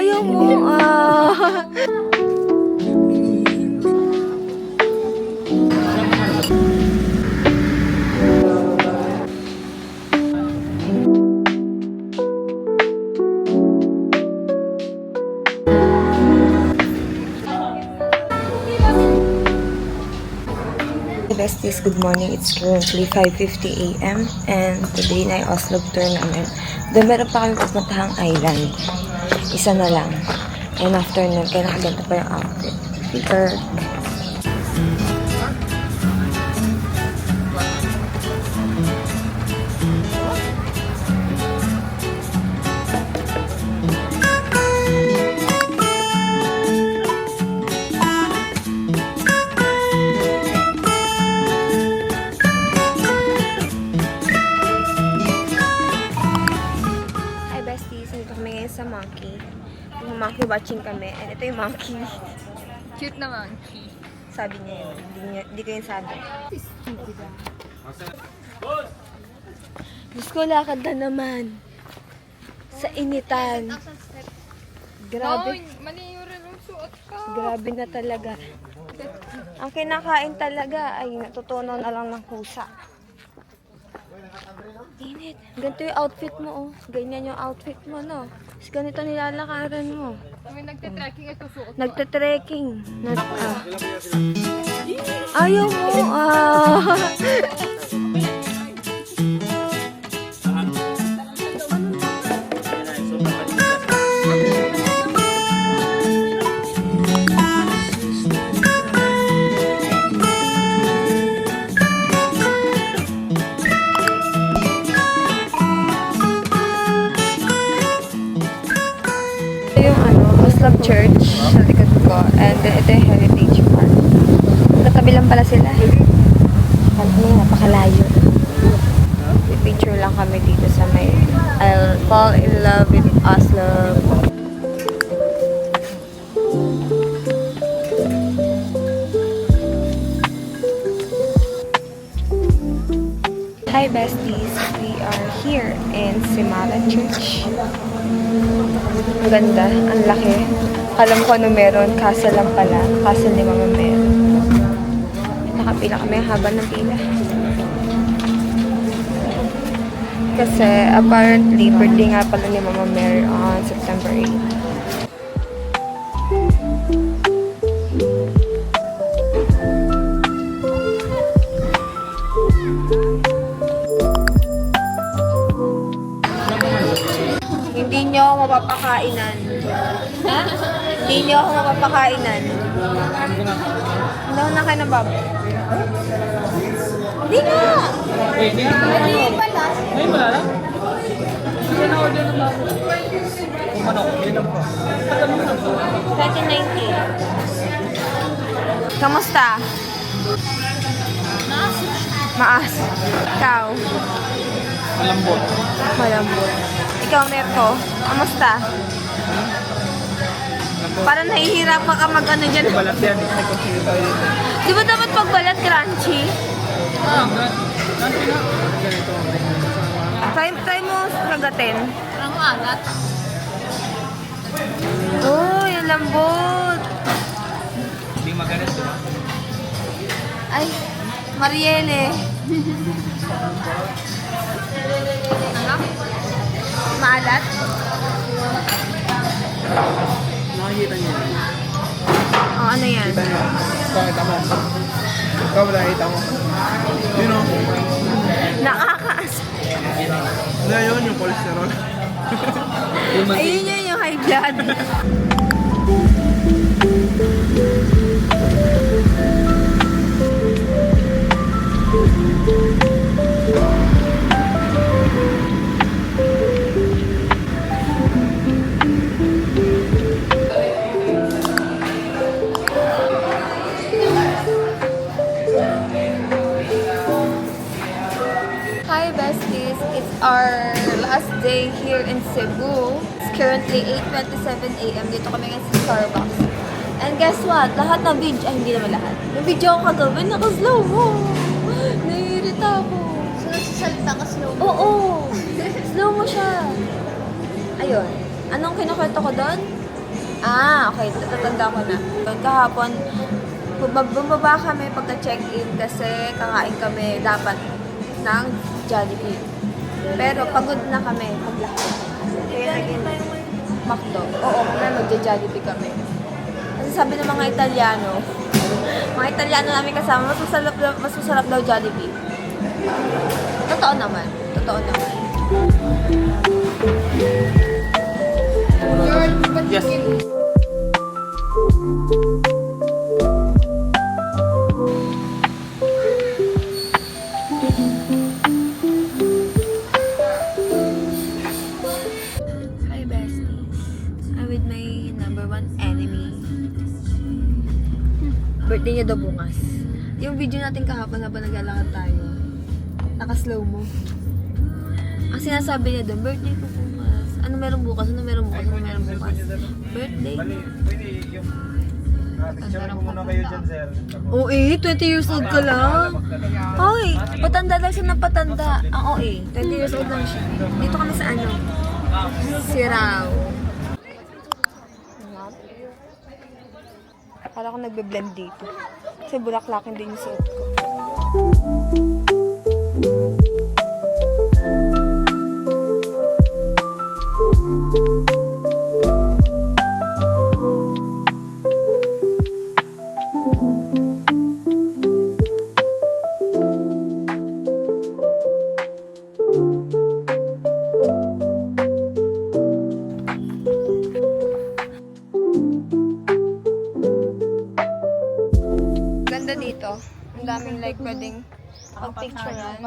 Ayaw mo. Besties, good morning. It's currently 5:50 a.m. and today na yung Oslo tour namin. Doon meron pa kami pupuntahang island. Isa na lang. And after nun, kaya nakaganda pa yung outfit. Peter. Sa monkey. Yung monkey watching kami. And ito yung monkey. Cute na monkey. Sabi niya yun. Hindi ko yung sabi. Stupid ah. Diyos ko, lakad na naman. Sa initan. Grabe. Mali yung rin suot ka. Grabe na talaga. Ang kinakain talaga ay natutunaw na lang ng kusa. Init. Ganito yung outfit mo, oh. Ganyan yung outfit mo, no? Tapos ganito nilalakaran mo. Kami nagte-trekking, ito suot ko. Nagte-trekking. Ayaw mo, Muslim church sa likod ko, and then ito yung Heritage Park. Katabi lang pala sila. Napakalayo. May picture lang kami dito sa may I'll fall in love with Oslo. Hi besties, we are here in Simala Church. Ang ganda, ang laki. Alam ko ano meron, castle lang pala. Castle ni Mama meron. Nakapila kami haba ng pila. Kasi apparently, birthday nga pala ni Mama Mary on September 8. Hindi nyo ako mapapakainan. Ha? Hindi nyo ako mapapakainan. Hindi ako na kayo ng babo. Hindi nga! Hindi pala. Ngayon wala lang? Hindi na order ng babo. Manok, ilan pa? 2019. Kamusta? Maas. Ikaw? Malambot. Malambot. Ikaw, Nerko, kamusta? Parang nahihirapan ka mag-ano dyan. Balat yan. Di ba dapat pagbalat crunchy? Nanti na. Ganito. Try mo kagatin. Parang maalat. Oh, yung lambot. Hindi magalit, diba? Ay, Marielle. Maalat? Nakikita niyo yan. Oh, ano yan? Kita niyo. Pakita mo. Ikaw ba nakita mo? Yun o. Nakakaas. Ano yun? Yung cholesterol. Ayun yun yung high blood. Hi besties, it's our last day here in Cebu. It's currently 8:27 a.m. Dito kami ngayon sa Starbucks. And guess what? Lahat ng video, ay hindi naman lahat. Yung video ko kagabi, naka-slow mo. Naiirita ako. So, nagsasalita ka slow mo? Oo. Slow mo siya. Ayun. Anong kinukwento ko doon? Ah, okay. Tatanda ko na. Kahapon, bumaba kami pagka-check-in kasi kakain kami dapat ng Jollibee. Pero pagod na kami paglakad. Kaya naging McDo. Oo, kami magja-Jollibee kami. Kasi sabi ng mga Italiano namin kasama, mas masarap daw Jollibee. Totoo naman. Yes. Hi, besties. I'm with my number one enemy. Birthday niya daw bukas. Yung video natin kahapon habang naglalakad tayo, naka-slow mo. Ang sinasabi niya doon, birthday ko bukas. Ano meron bukas? Birthday niya. Pwede yung... Picture ko muna kayo dyan, sir. Oo 20 years old ka lang. Hoy, patanda lang siya ng patanda. Oo 20 years old lang siya. Dito kami sa ano? Sirao. Akala ko nagbe-blend dito. Kasi bulaklakin din yung suot ko. Ganda dito. Ang daming like pwedeng pag-picturean.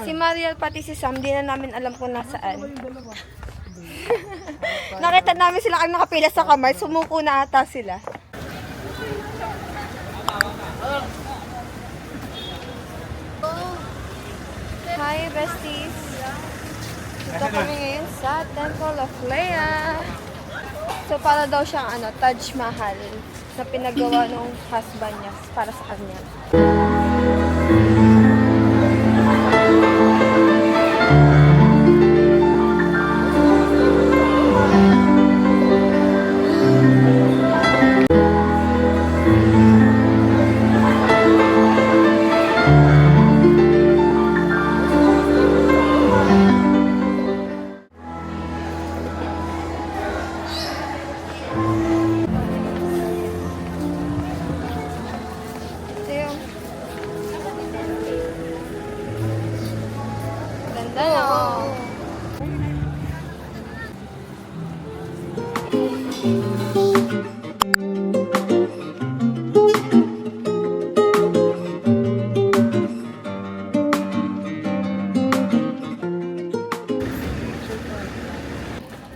Si Mariel pati si Sam, di na namin alam kung nasaan. Nakita namin sila ang nakapila sa kamay, sumuko na ata sila. Hi besties! Dito kami ngayon sa Temple of Leia. So para daw siyang Taj Mahal na pinagawa ng husband niya para sa kanya. Ito yung ganda no?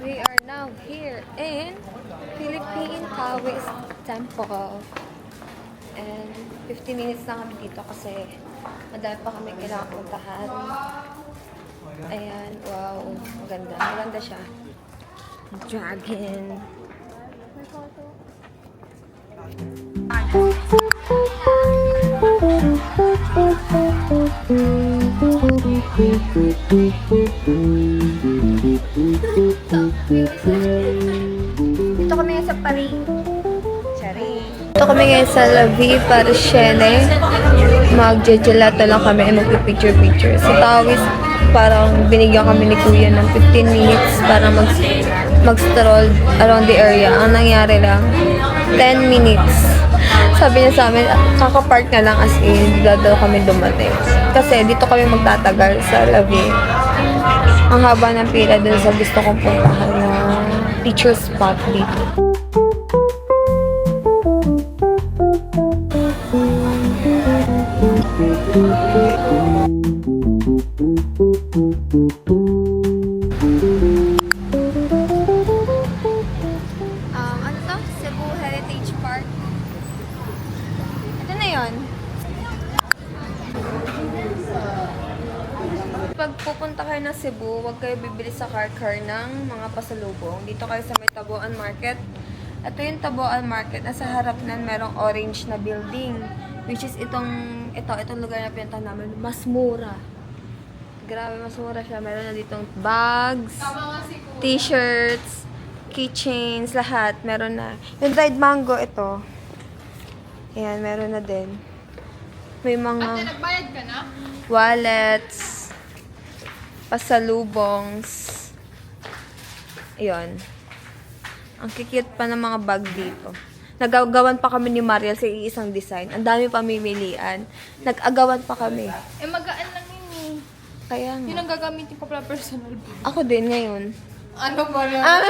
We are now here in Philippine Taoist Temple. And 15 minutes lang kami dito kasi madami pa kami kailangan puntahan. Ayan, wow. Maganda. Maganda siya. Dragon. Dito kami ngayon sa Paris. Dito kami ngayon sa La Vie Parisienne. Mag-gelato lang kami at mag-picture-picture. Sa Taoist, parang binigyan kami ni Kuya ng 15 minutes para mag-stroll around the area. Ang nangyari lang, 10 minutes. Sabi niya sa amin, kakapark na lang as in, daw kami dumating. Kasi dito kami magtatagal sa La Vie. Ang haba ng pila dun sa gusto kong puntahan na picture spot dito. Ano to? Cebu Heritage Park. Ito na yun. Pag pupunta kayo ng Cebu, huwag kayo bibili sa car ng mga pasalubong. Dito kayo sa may Taboan Market. Ito yung Taboan Market. Nasa harap nan merong orange na building. Which is itong lugar na pinuntahan namin. Mas mura. Grabe, mas mura siya. Meron na ditong bags, t-shirts, keychains, lahat. Meron na. Yung dried mango, ito. Ayan, meron na din. May Ate, mga nagbayad ka na? wallets, pasalubongs. Ayun. Ang kikit pa ng mga bag dito. Nag-agawan pa kami ni Mariel sa isang design. Ang dami pamimilian. Nag-agawan pa kami. Eh, magaan lang yun eh. Kaya Yun nga. ang gagamitin ko pala personal. Ako din ngayon. Ano ba yan? Ah!